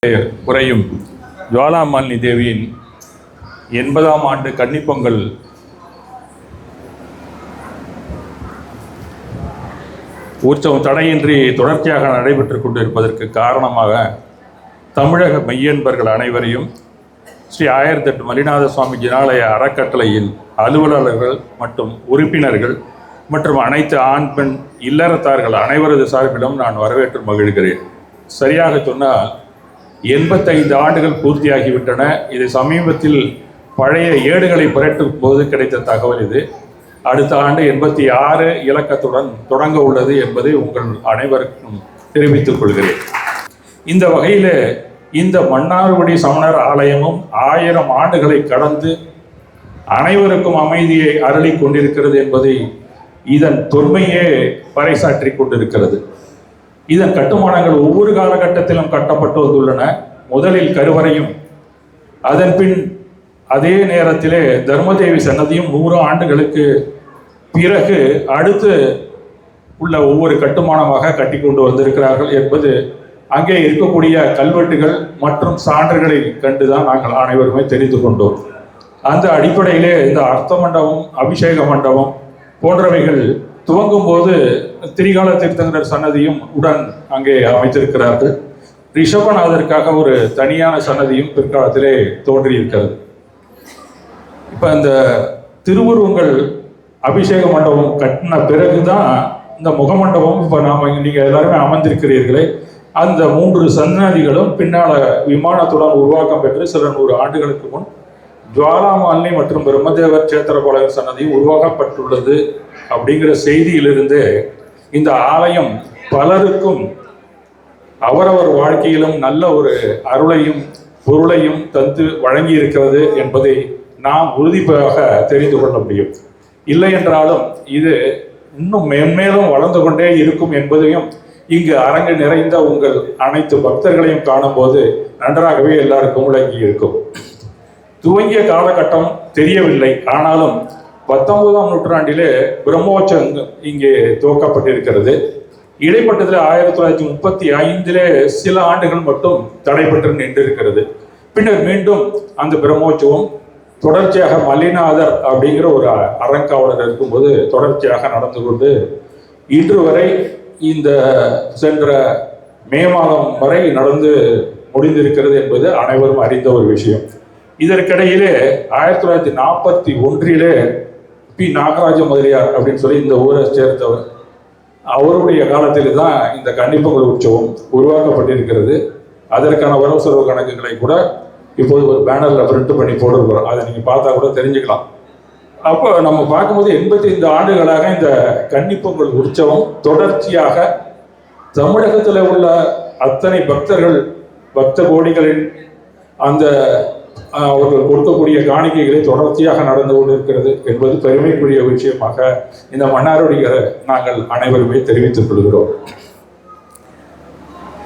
குறையும் ஜுவாலாமாலினி தேவியின் 80ஆம் ஆண்டு கன்னிப்பொங்கல் உற்சவம் தடையின்றி தொடர்ச்சியாக நடைபெற்றுக் கொண்டிருப்பதற்கு காரணமாக தமிழக மெய்யன்பர்கள் அனைவரையும் ஸ்ரீ ஆயிரத்தெட்டு மலிநாத சுவாமி ஜினாலய அறக்கட்டளையின் அலுவலர்கள் மற்றும் உறுப்பினர்கள் மற்றும் அனைத்து ஆண் பெண் இல்லறத்தார்கள் அனைவரது சார்பிலும் நான் வரவேற்று மகிழ்கிறேன். சரியாக சொன்னால் 85 ஆண்டுகள் பூர்த்தியாகிவிட்டன. இது சமீபத்தில் பழைய ஏடுகளை புரட்டும் போது கிடைத்த தகவல். இது அடுத்த ஆண்டு 86 இலக்கத்துடன் தொடங்க உள்ளது என்பதை உங்கள் அனைவருக்கும் தெரிவித்துக் கொள்கிறேன். இந்த வகையில் இந்த மன்னார்குடி சமணர் ஆலயமும் 1000 ஆண்டுகளை கடந்து அனைவருக்கும் அமைதியை அருளி கொண்டிருக்கிறது என்பதை இதன் தொன்மையே பறைசாற்றி கொண்டிருக்கிறது. இதன் கட்டுமானங்கள் ஒவ்வொரு காலகட்டத்திலும் கட்டப்பட்டு வந்துள்ளன. முதலில் கருவறையும் அதன் பின் அதே நேரத்திலே தர்மதேவி சன்னதியும் 100 ஆண்டுகளுக்கு பிறகு அடுத்து உள்ள ஒவ்வொரு கட்டுமானமாக கட்டி கொண்டு வந்திருக்கிறார்கள் என்பது அங்கே இருக்கக்கூடிய கல்வெட்டுகள் மற்றும் சான்றுகளை கண்டுதான் நாங்கள் அனைவருமே தெரிந்து கொண்டோம். அந்த அடிப்படையிலே இந்த அர்த்த மண்டபம், அபிஷேக மண்டபம் போன்றவைகள் துவங்கும் போது திரிகால தீர்த்தங்கரர் சன்னதியும் உடன் அங்கே அமைத்திருக்கிறார்கள். ரிஷபநாதருக்காக ஒரு தனியான சன்னதியும் பிற்காலத்திலே தோன்றியிருக்கிறது. இப்போ இந்த திருவுருவங்கள் அபிஷேக மண்டபம் கட்டின பிறகுதான் இந்த முகமண்டபம் இப்போ நீங்கள் எல்லாருமே அமர்ந்திருக்கிறீர்களே அந்த 3 சன்னதிகளும் பின்னால் விமானத்துடன் உருவாக்கம் பெற்று சில 100 ஆண்டுகளுக்கு முன் ஜுவாலாமாலினி மற்றும் பிரம்மதேவர் சேத்திரபாலகர் சன்னதியும் உருவாக்கப்பட்டுள்ளது அப்படிங்கிற செய்தியிலிருந்து இந்த ஆலயம் பலருக்கும் அவரவர் வாழ்க்கையிலும் நல்ல ஒரு அருளையும் பொருளையும் தந்து வழங்கி இருக்கிறது என்பதை நாம் உறுதியாக தெரிந்து கொள்ள முடியும். இல்லை என்றாலும் இது இன்னும் மென்மேலும் வளர்ந்து கொண்டே இருக்கும் என்பதையும் இங்கு அரங்கு நிறைந்த உங்கள் அனைத்து பக்தர்களையும் காணும்போது நன்றாகவே எல்லாருக்கும் விளங்கி இருக்கும். துவங்கிய காலகட்டம் தெரியவில்லை. ஆனாலும் 19ஆம் நூற்றாண்டிலே பிரம்மோற்சவம் இங்கே துவக்கப்பட்டிருக்கிறது. இடைப்பட்டதில் 1935 சில ஆண்டுகள் மட்டும் தடைபட்டு நின்றிருக்கிறது. பின்னர் மீண்டும் அந்த பிரம்மோற்சவம் தொடர்ச்சியாக மல்லிநாதர் அப்படிங்கிற ஒரு அறங்காவலர் இருக்கும்போது தொடர்ச்சியாக நடந்து கொண்டு இன்று வரை இந்த சென்ற மே மாதம் வரை நடந்து முடிந்திருக்கிறது என்பது அனைவரும் அறிந்த ஒரு விஷயம். இதற்கிடையிலே 1941 பி நாகராஜ முதலியார் அப்படின்னு சொல்லி இந்த ஊரை சேர்த்தவர், அவருடைய காலத்தில் தான் இந்த கன்னிப்பொங்கல் உற்சவம் உருவாக்கப்பட்டிருக்கிறது. அதற்கான வரவு செலவு கணக்குகளை கூட இப்போது ஒரு பேனரில் பிரிண்ட் பண்ணி போட்டிருக்கிறோம். அதை நீங்கள் பார்த்தா கூட தெரிஞ்சுக்கலாம். அப்போ நம்ம பார்க்கும்போது 85 ஆண்டுகளாக இந்த கன்னிப்பொங்கல் உற்சவம் தொடர்ச்சியாக தமிழகத்தில் உள்ள அத்தனை பக்தர்கள் பக்த கோடிகளின் அந்த அவர்கள் கொடுக்கக்கூடிய காணிக்கைகளை தொடர்ச்சியாக நடந்து கொண்டிருக்கிறது என்பது பெருமைக்குரிய விஷயமாக இந்த மன்னாருடைய நாங்கள் அனைவருமே தெரிவித்துக் கொள்கிறோம்.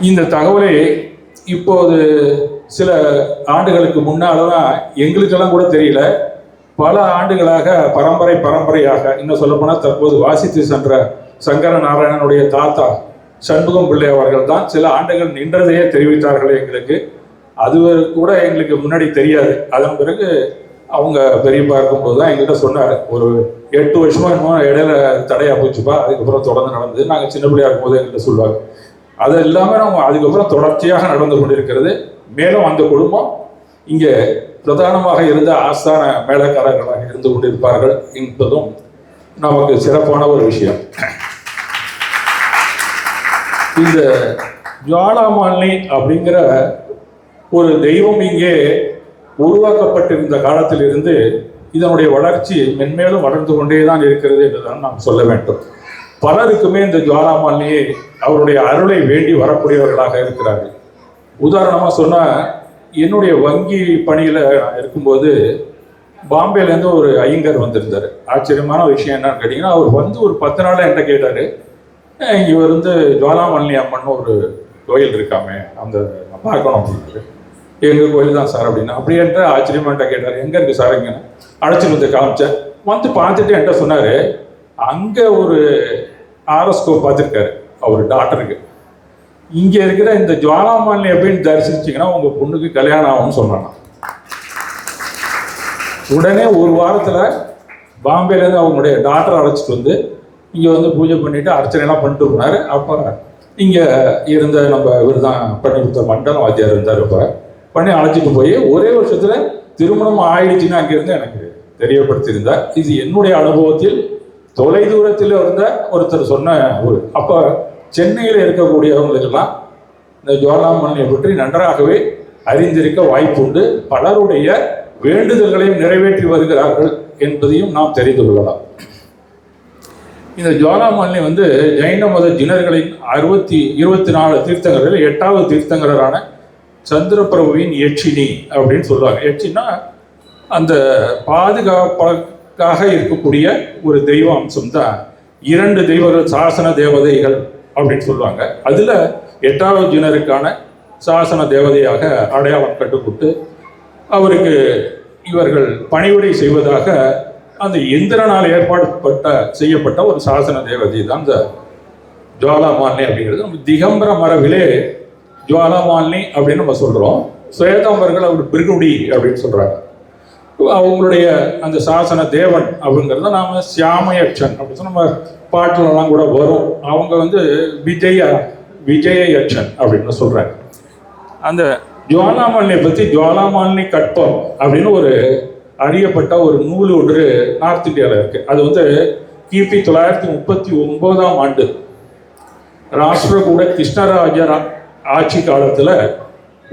இந்த தகவலை இப்போது சில ஆண்டுகளுக்கு முன்னால தான் எங்களுக்கெல்லாம் கூட தெரியல. பல ஆண்டுகளாக பரம்பரையாக இன்னும் சொல்லப்போனால் தற்போது வாசித்து சென்ற சங்கர நாராயணனுடைய தாத்தா சண்முகம் பிள்ளை அவர்கள் தான் சில ஆண்டுகள் நின்றதையே தெரிவித்தார்களே எங்களுக்கு. அது கூட எங்களுக்கு முன்னாடி தெரியாது. அதன் பிறகு அவங்க பெரியப்பா இருக்கும்போது தான் எங்கள்கிட்ட சொன்னார், ஒரு 8 வருஷமா இன்னும் இடையில தடையா போச்சுப்பா, அதுக்கப்புறம் தொடர்ந்து நடந்தது. நாங்கள் சின்ன பிள்ளையா இருக்கும்போது எங்கள்கிட்ட சொல்லுவாங்க. அது எல்லாமே நம்ம அதுக்கப்புறம் தொடர்ச்சியாக நடந்து கொண்டிருக்கிறது. மேலும் அந்த குடும்பம் இங்கே பிரதானமாக இருந்த ஆஸ்தான மேலக்காரர்களாக இருந்து கொண்டிருப்பார்கள் என்பதும் நமக்கு சிறப்பான ஒரு விஷயம். இந்த ஜுவாலாமாலினி அப்படிங்கிற ஒரு தெய்வம் இங்கே உருவாக்கப்பட்டிருந்த காலத்திலிருந்து இதனுடைய வளர்ச்சி மென்மேலும் வளர்ந்து கொண்டே தான் இருக்கிறது என்றுதான் நாம் சொல்ல வேண்டும். பலருக்குமே இந்த ஜுவாலாமாலினியை அவருடைய அருளை வேண்டி வரக்கூடியவர்களாக இருக்கிறார்கள். உதாரணமாக சொன்னால், என்னுடைய வங்கி பணியில் இருக்கும்போது பாம்பேலேருந்து ஒரு ஐயங்கர் வந்திருந்தார். ஆச்சரியமான விஷயம் என்னன்னு கேட்டிங்கன்னா, அவர் வந்து ஒரு 10 நாள் என்கிட்ட கேட்டார், இங்கே வந்து ஜுவாலாமாலினி அம்மன் ஒரு கோயில் இருக்காமே, அந்த பார்க்கணும் அப்படின்ட்டு. எங்கள் கோயில் தான் சார் அப்படின்னா. அப்படின்ற ஆச்சரியமாட்ட கேட்டார், எங்கே இருக்குது சார்? இங்கே அழைச்சிட்டு வந்து காமிச்சேன். வந்து பார்த்துட்டு என்கிட்ட சொன்னார், அங்கே ஒரு ஆரோஸ்கோப் பார்த்துருக்காரு அவர் டாக்டருக்கு. இங்கே இருக்கிற இந்த ஜுவாலாமாலினி அப்படின்னு தரிசிச்சிங்கன்னா உங்கள் பொண்ணுக்கு கல்யாணம் ஆகும்னு சொன்னாங்க. உடனே ஒரு வாரத்தில் பாம்பேலேருந்து அவங்களுடைய டாக்டரை அழைச்சிட்டு வந்து இங்கே வந்து பூஜை பண்ணிவிட்டு அர்ச்சனைலாம் பண்ணிட்டு இருந்தார். அப்போ இங்கே இருந்த நம்ம இவர் தான் பண்ணி கொடுத்த மண்டலம் வாத்தியார் இருந்தார். இப்போ பண்ணி அழைச்சிட்டு போய் ஒரே வருஷத்தில் திருமணம் ஆயிடுச்சுன்னு அங்கேருந்து எனக்கு தெரியப்படுத்தியிருந்தார். இது என்னுடைய அனுபவத்தில் தொலைதூரத்தில் இருந்த ஒருத்தர் சொன்ன ஒரு. அப்போ சென்னையில் இருக்கக்கூடியவங்களுக்கெல்லாம் இந்த ஜுவாலாமாலினியை பற்றி நன்றாகவே அறிந்திருக்க வாய்ப்பு உண்டு. பலருடைய வேண்டுதல்களையும் நிறைவேற்றி வருகிறார்கள் என்பதையும் நாம் தெரிந்து கொள்ளலாம். இந்த ஜுவாலாமாலினி வந்து ஜைன மத ஜினர்களின் 24 தீர்த்தங்கரில் 8வது தீர்த்தங்கரான சந்திரபிரபுவின் யட்சினி அப்படின்னு சொல்லுவாங்க. யட்சினா அந்த பாதுகாப்பாக இருக்கக்கூடிய ஒரு தெய்வ அம்சம் தான். 2 தெய்வங்கள் சாசன தேவதைகள் அப்படின்னு சொல்லுவாங்க. அதில் 8வது ஜினருக்கான சாசன தேவதையாக அடையாளம் கட்டுப்பட்டு அவருக்கு இவர்கள் பணிவுரை செய்வதாக அந்த இந்திரனால் செய்யப்பட்ட ஒரு சாசன தேவதை தான் இந்த ஜுவாலாமாலினி அப்படிங்கிறது. நம்ம திகம்பர மரபிலே ஜுவாலாமாலினி அப்படின்னு நம்ம சொல்கிறோம். சுவேதாம்பர்கள் அவர் பிருகுடி அப்படின்னு சொல்கிறாங்க. அவங்களுடைய அந்த சாசன தேவன் அப்படிங்கிறத நாம் சியாமயட்சன் அப்படின்னு சொல்லி நம்ம பாட்டிலெல்லாம் கூட வரும். அவங்க வந்து விஜயயட்சன் அப்படின்னு சொல்கிறாங்க. அந்த ஜுவாலாமாலினியை பற்றி ஜுவாலாமாலினி கட்பம் அப்படின்னு ஒரு அறியப்பட்ட ஒரு நூல் ஒன்று நார்த் இந்தியாவில் இருக்குது. அது வந்து கிபி 939ஆம் ஆண்டு ராஷ்டிரகூட கிருஷ்ணராஜர் ஆட்சி காலத்தில்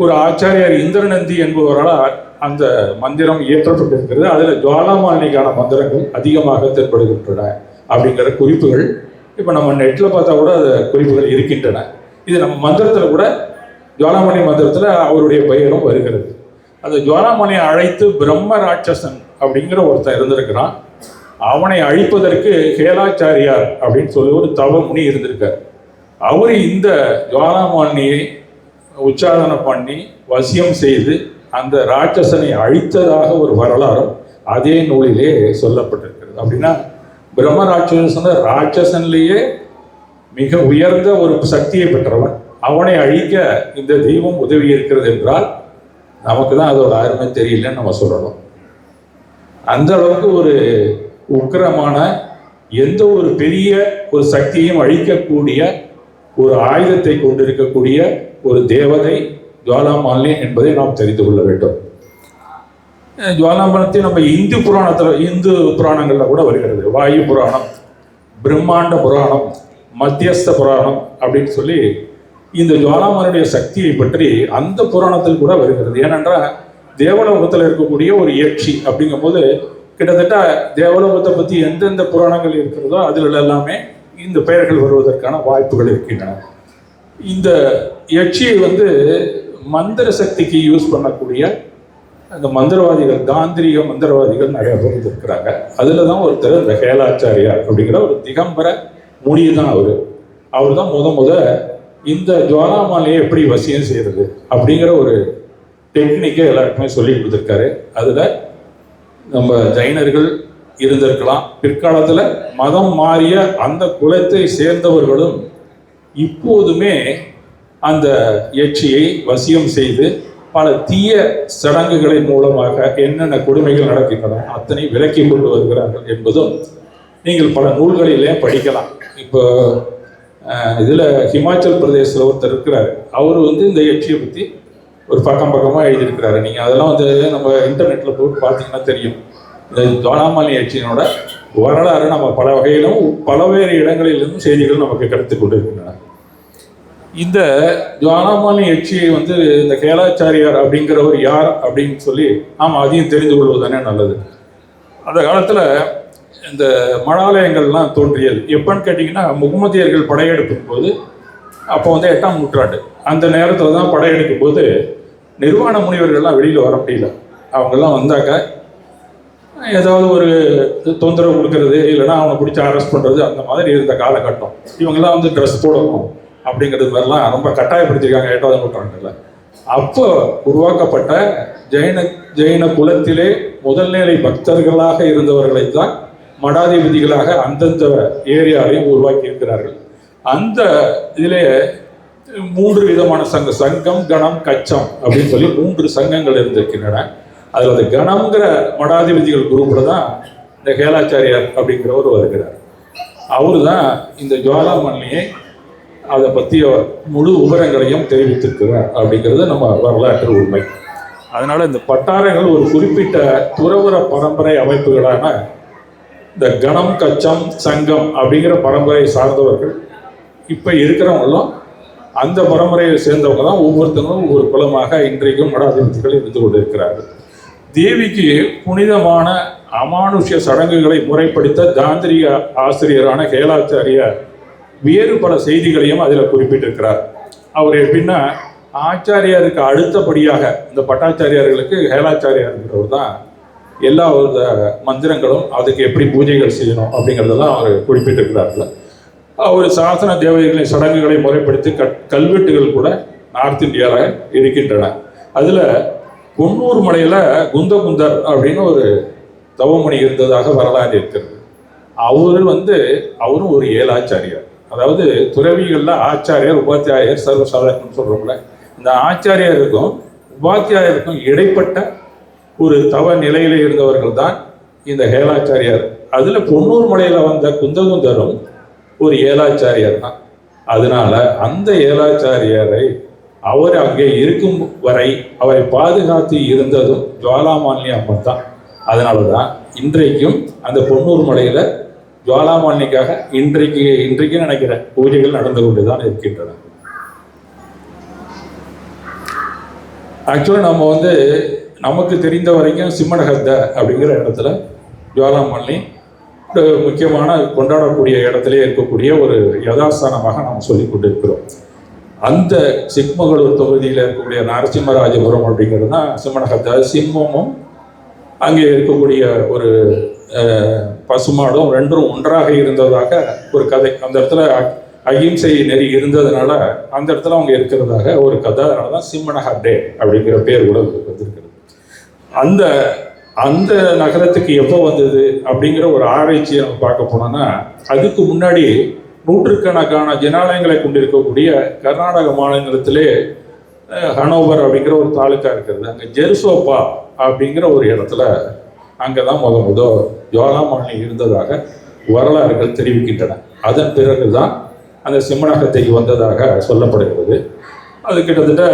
ஒரு ஆச்சாரியார் இந்திரநந்தி என்பவரால் அந்த மந்திரம் இயற்றப்பட்டிருக்கிறது. அதில் ஜுவாலாமாலினிக்கான மந்திரங்கள் அதிகமாக தென்படுகின்றன அப்படிங்கிற குறிப்புகள் இப்போ நம்ம நெட்டில் பார்த்தா கூட அது குறிப்புகள் இருக்கின்றன. இது நம்ம மந்திரத்தில் கூட ஜுவாலாமாலினி மந்திரத்தில் அவருடைய பெயரும் வருகிறது. அந்த ஜுவாலாமாலியை அழைத்து பிரம்ம ராட்சசன் அப்படிங்கிற ஒருத்தன் இருந்திருக்கிறான். அவனை அழிப்பதற்கு ஹேலாச்சாரியார் அப்படின்னு சொல்லி ஒரு தவ முனி இருந்திருக்கார். அவர் இந்த ஜுவாலாமாலினியை உச்சாரணம் பண்ணி வசியம் செய்து அந்த ராட்சசனை அழித்ததாக ஒரு வரலாறும் அதே நூலிலே சொல்லப்பட்டிருக்கிறது. அப்படின்னா பிரம்ம ராட்சசன்லேயே மிக உயர்ந்த ஒரு சக்தியை பெற்றவன். அவனை அழிக்க இந்த தெய்வம் உதவி இருக்கிறது என்றால் நமக்கு தான் அதோட அருமை தெரியலன்னு நம்ம சொல்லணும். அந்த அளவுக்கு ஒரு உக்கிரமான எந்த ஒரு பெரிய ஒரு சக்தியையும் அழிக்கக்கூடிய ஒரு ஆயுதத்தை கொண்டிருக்கக்கூடிய ஒரு தேவதை ஜுவாலாமாலினி என்பதை நாம் தெரிந்து கொள்ள வேண்டும். ஜுவாலாமாலினி நம்ம இந்து புராணங்களில் கூட வருகிறது. வாயு புராணம், பிரம்மாண்ட புராணம், மத்தியஸ்த புராணம் அப்படின்னு சொல்லி இந்த ஜுவாலாமாலினியுடைய சக்தியை பற்றி அந்த புராணத்தில் கூட வருகிறது. ஏனென்றால் தேவலோகத்தில் இருக்கக்கூடிய ஒரு யட்சி அப்படிங்கும்போது கிட்டத்தட்ட தேவலோகத்தை பற்றி எந்தெந்த புராணங்கள் இருக்கிறதோ அதில் எல்லாமே இந்த பெயர்கள் வருவதற்கான வாய்ப்புகள் இருக்கின்றன. இந்த யட்சியை வந்து மந்திர சக்திக்கு யூஸ் பண்ணக்கூடிய அந்த மந்திரவாதிகள், தாந்திரிக மந்திரவாதிகள் நிறைய பேர் இருக்கிறாங்க. அதில் தான் ஒருத்தர் இந்த ஹேலாச்சாரியார் அப்படிங்கிற ஒரு திகம்பர முனி தான். அவர் தான் முத இந்த ஜுவாலாமாலியை எப்படி வசியம் செய்கிறது அப்படிங்கிற ஒரு டெக்னிக்கை எல்லாருக்குமே சொல்லி கொடுத்துருக்காரு. அதில் நம்ம ஜைனர்கள் இருந்திருக்கலாம். பிற்காலத்தில் மதம் மாறிய அந்த குலத்தை சேர்ந்தவர்களும் இப்போதுமே அந்த யட்சியை வசியம் செய்து பல தீய சடங்குகளின் மூலமாக என்னென்ன கொடுமைகள் நடக்கின்றன அத்தனை விலக்கி கொண்டு வருகிறார்கள் என்பதும் நீங்கள் பல நூல்களிலே படிக்கலாம். இப்போ இதில் ஹிமாச்சல் பிரதேசில் ஒருத்தர் இருக்கிறார். அவர் வந்து இந்த யட்சியை பற்றி ஒரு பக்கமாக எழுதியிருக்கிறாரு. நீங்கள் அதெல்லாம் வந்து நம்ம இன்டர்நெட்டில் போட்டு பார்த்தீங்கன்னா தெரியும். இந்த ஜுவாலாமாலினி யட்சியினோட வரலாறு நம்ம பல வகையிலும் பலவேறு இடங்களிலிருந்தும் செய்திகள் நமக்கு கிடைத்து கொண்டு இருக்கின்றன. இந்த ஜுவாலாமாலினி யட்சியை வந்து இந்த ஹேலாச்சாரியார் அப்படிங்கிறவர் யார் அப்படின்னு சொல்லி நாம் அதையும் தெரிந்து கொள்வது தானே நல்லது. அந்த காலத்தில் இந்த மடாலயங்கள்லாம் தோன்றியது எப்பன்னு கேட்டிங்கன்னா, முகமதியர்கள் படையெடுக்கும் போது அப்போ வந்து 8ஆம் நூற்றாண்டு அந்த நேரத்தில் தான் படையெடுக்கும் போது நிர்வாண முனிவர்கள்லாம் வெளியில் வர முடியல. அவங்கெல்லாம் வந்தாக்க ஏதாவது ஒரு தொந்தரவு கொடுக்கறது, இல்லைன்னா அவனை பிடிச்சி அரெஸ்ட் பண்ணுறது, அந்த மாதிரி இருந்த காலகட்டம். இவங்கெல்லாம் வந்து ட்ரெஸ் போடணும் அப்படிங்கிறது மாதிரிலாம் ரொம்ப கட்டாயப்படுத்தியிருக்காங்க 8ஆம் நூற்றாண்டில். அப்போ உருவாக்கப்பட்ட ஜெயின குலத்திலே முதல்நிலை பக்தர்களாக இருந்தவர்களை தான் மடாதிபதிகளாக அந்தந்த ஏரியாவையும் உருவாக்கி இருக்கிறார்கள். அந்த இதிலே 3 விதமான சங்கம், கணம், கச்சம் அப்படின்னு சொல்லி 3 சங்கங்கள் இருந்திருக்கின்றன. அதில் அந்த கணம்ங்கிற மடாதிபதிகள் குரூப்பில் தான் இந்த கேலாச்சாரியார் அப்படிங்கிறவர் வருகிறார். அவரு தான் இந்த ஜுவாலாமணியை அதை பற்றிய முழு விவரங்களையும் தெரிவித்திருக்கிறார் அப்படிங்கிறது நம்ம வரலாற்று உண்மை. அதனால் இந்த பட்டாரங்கள் ஒரு குறிப்பிட்ட துறவற பரம்பரை அமைப்புகளான இந்த கணம், கச்சம், சங்கம் அப்படிங்கிற பரம்பரையை சார்ந்தவர்கள் இப்போ இருக்கிறவங்களும் அந்த பரம்பரையை சேர்ந்தவங்க தான் ஒவ்வொருத்தரும் ஒவ்வொரு குலமாக இன்றைக்கும் மடாதிபதிகள் இருந்து கொண்டிருக்கிறார்கள். தேவிக்கு புனிதமான அமானுஷ்ய சடங்குகளை முறைப்படுத்த தாந்திரிக ஆசிரியரான கேலாச்சாரியார் வேறு பல செய்திகளையும் அதில் குறிப்பிட்டிருக்கிறார். அவர் எப்படின்னா, ஆச்சாரியாருக்கு அடுத்தபடியாக இந்த பட்டாச்சாரியார்களுக்கு கேலாச்சாரியார்ங்கிறவர் தான் எல்லா மந்திரங்களும், அதுக்கு எப்படி பூஜைகள் செய்யணும் அப்படிங்கிறதெல்லாம் அவர் குறிப்பிட்டிருக்கிறார்கள். அவர் சாசன தேவதைகளின் சடங்குகளை முறைப்படுத்தி கல்வெட்டுகள் கூட நார்த் இந்தியாவில் இருக்கின்றன. அதில் பொன்னூர் மலையில் குந்தகுந்தர் அப்படின்னு ஒரு தவமணி இருந்ததாக வரலாறு இருக்கிறது. அவரும் ஒரு ஏலாச்சாரியார். அதாவது துறவிகளில் ஆச்சாரியர், உபாத்தியாயர், சர்வசாதாரணம் சொல்கிறோம்ல, இந்த ஆச்சாரியருக்கும் உபாத்தியாயருக்கும் இடைப்பட்ட ஒரு தவ நிலையில் இருந்தவர்கள் தான் இந்த ஏலாச்சாரியார். அதில் பொன்னூர் மலையில் வந்த குந்தகுந்தரும் ஒரு ஏலாச்சாரியார் தான். அதனால அந்த ஏலாச்சாரியாரை அவர் அங்கே இருக்கும் வரை அவரை பாதுகாத்து இருந்ததும் ஜுவாலாமாலினி அம்மன் தான். அதனால தான் இன்றைக்கும் அந்த பொன்னூர் மலையில் ஜுவாலாமாலினிக்காக இன்றைக்கு நினைக்கிற பூஜைகள் நடந்து கொண்டு தான் இருக்கின்றன. ஆக்சுவலாக நம்ம நமக்கு தெரிந்த வரைக்கும் சிம்மனகத்த அப்படிங்கிற இடத்துல ஜுவாலாமாலினி முக்கியமான கொண்டாடக்கூடிய இடத்துல இருக்கக்கூடிய ஒரு யதாஸ்தானமாக நாம் சொல்லிக் கொண்டிருக்கிறோம். அந்த சிக்மகளூர் தொகுதியில் இருக்கக்கூடிய நரசிம்மராஜபுரம் அப்படிங்கிறது தான் சிம்மனகத்த. சிம்மமும் அங்கே இருக்கக்கூடிய ஒரு பசுமாடும் ரெண்டும் ஒன்றாக இருந்ததாக ஒரு கதை. அந்த இடத்துல அகிம்சை நெறி இருந்ததுனால அந்த இடத்துல அவங்க இருக்கிறதாக ஒரு கதை. அதனால தான் சிம்மனஹட்டே அப்படிங்கிற பேர் கூட வந்திருக்கிறது. அந்த நகரத்துக்கு எப்போ வந்தது அப்படிங்கிற ஒரு ஆராய்ச்சியை நம்ம பார்க்க போனோம்னா, அதுக்கு முன்னாடி நூற்றுக்கணக்கான ஜனாலயங்களை கொண்டிருக்கக்கூடிய கர்நாடக மாநிலத்திலே ஹனோவர் அப்படிங்கிற ஒரு தாலுக்கா இருக்கிறது. அங்கே ஜெருசோப்பா அப்படிங்கிற ஒரு இடத்துல அங்கே தான் ஜுவாலாமாலினி இருந்ததாக வரலாறுகள் தெரிவிக்கின்றன. அதன் பிறகு தான் அந்த சிம்மனகத்தைக்கு வந்ததாக சொல்லப்படுகிறது. அது கிட்டத்தட்ட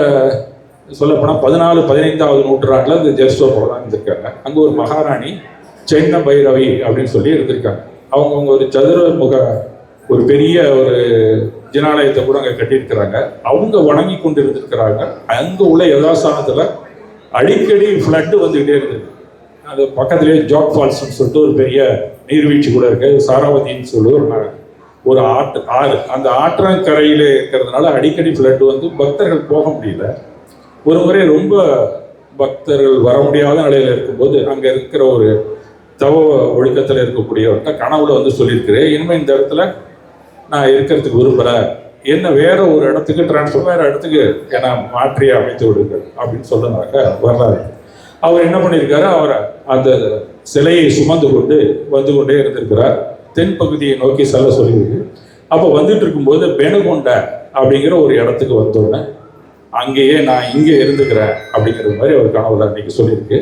சொல்லப்போனால் 14-15வது நூற்றாண்டில் இந்த ஜெருசோப்பா தான் இருந்திருக்காங்க. அங்கே ஒரு மகாராணி சென்ன பைரவி அப்படின்னு சொல்லி இருந்திருக்காங்க. அவங்க ஒரு சதுரமுக ஒரு பெரிய ஒரு ஜனாலயத்தை கூட அங்கே கட்டியிருக்கிறாங்க. அவங்க வணங்கி கொண்டு இருந்திருக்கிறாங்க. அங்கே உள்ள யதாஸ்தானத்தில் அடிக்கடி ஃப்ளட்டு வந்துக்கிட்டே இருந்தது. அது பக்கத்துலேயே ஜாக் ஃபால்ஸ்ன்னு சொல்லிட்டு ஒரு பெரிய நீர்வீழ்ச்சி கூட இருக்குது. சாராவதின்னு சொல்லி ஒரு ஆறு, அந்த ஆற்றங்கரையில் இருக்கிறதுனால அடிக்கடி ஃப்ளட்டு பக்தர்கள் போக முடியல. ஒரு முறை ரொம்ப பக்தர்கள் வர முடியாத நிலையில் இருக்கும்போது அங்கே இருக்கிற ஒரு தவ ஒழுக்கத்தில் இருக்கக்கூடியவர்கிட்ட கனவுல சொல்லியிருக்கிறேன், இனிமேல் இந்த இடத்துல நான் இருக்கிறதுக்கு விரும்பலை, என்ன வேற ஒரு இடத்துக்கு வேற இடத்துக்கு என்னை மாற்றி அமைத்து விடுங்கள் அப்படின்னு சொன்னதாக வரலாறு. அவர் என்ன பண்ணியிருக்காரு, அவரை அந்த சிலையை சுமந்து கொண்டே இருந்திருக்கிறார். தென்பகுதியை நோக்கி செல்ல சொல்லியிருக்கு. அப்போ வந்துட்டு இருக்கும்போது பெனுகொண்ட அப்படிங்கிற ஒரு இடத்துக்கு வந்தோடனே அங்கேயே நான் இங்கே இருந்துக்கிறேன் அப்படிங்கிற மாதிரி அவர் கனவுல அன்னைக்கு சொல்லியிருக்கு.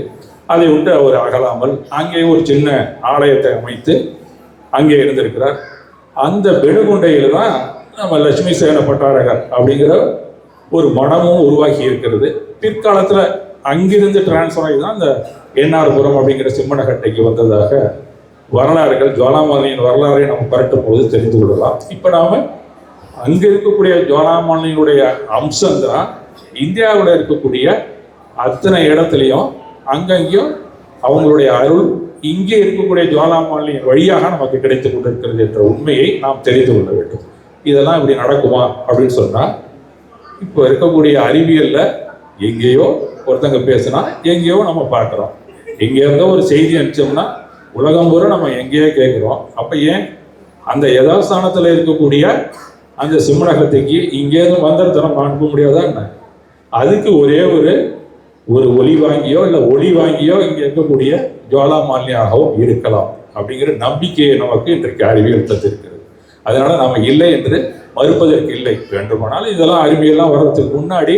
அதை விட்டு அவர் அகலாமல் அங்கே ஒரு சின்ன ஆலயத்தை அமைத்து அங்கே இருந்திருக்கிறார். அந்த பெனுகொண்டையில் தான் நம்ம லட்சுமி சேன பட்டாரகர் அப்படிங்கிற ஒரு மடமும் உருவாக்கி இருக்கிறது. பிற்காலத்தில் அங்கிருந்து டிரான்ஸ்ஃபர் ஆகி தான் இந்த என்ஆர்புரம் அப்படிங்கிற சிம்மனகட்டைக்கு வந்ததாக வரலாறுகள், ஜுவாலாமாலினியின் வரலாறை நம்ம பரட்டும் போது தெரிந்து கொள்ளலாம். இப்போ நாம் அங்கே இருக்கக்கூடிய ஜுவாலாமாலினியுடைய அம்சம்தான் இந்தியாவில் இருக்கக்கூடிய அத்தனை இடத்துலையும் அங்கங்கேயும் அவங்களுடைய அருள் இங்கே இருக்கக்கூடிய ஜுவாலாமாலினியின் வழியாக நமக்கு கிடைத்து கொண்டிருக்கிறது என்ற உண்மையை நாம் தெரிந்து கொள்ள வேண்டும். இதெல்லாம் இப்படி நடக்குமா அப்படின்னு சொன்னால், இப்போ இருக்கக்கூடிய அறிவியலில் எங்கேயோ ஒருத்தங்க பேசுனா எங்கேயோ நம்ம பார்க்குறோம். எங்கேருந்தோ ஒரு செய்தி அனுப்பிச்சோம்னா உலகம் பூரா நம்ம எங்கேயோ கேட்குறோம். அப்போ ஏன் அந்த யதாஸ்தானத்தில் இருக்கக்கூடிய அந்த சிம்மனகத்தைக்கு இங்கேருந்து மந்திரத்தனம் அனுப்ப முடியாதா என்ன? அதுக்கு ஒரே ஒரு ஒளி வாங்கியோ இல்லை ஒளி வாங்கியோ இங்கே இருக்கக்கூடிய ஜுவாலாமாலினியாகவும் இருக்கலாம் அப்படிங்கிற நம்பிக்கையை நமக்கு இன்றைக்கு அறிவியல் தந்திருக்கிறது. அதனால நாம் இல்லை என்று மறுப்பதற்கு இல்லை. வேண்டுமானால் இதெல்லாம் அறிவியெல்லாம் வர்றதுக்கு முன்னாடி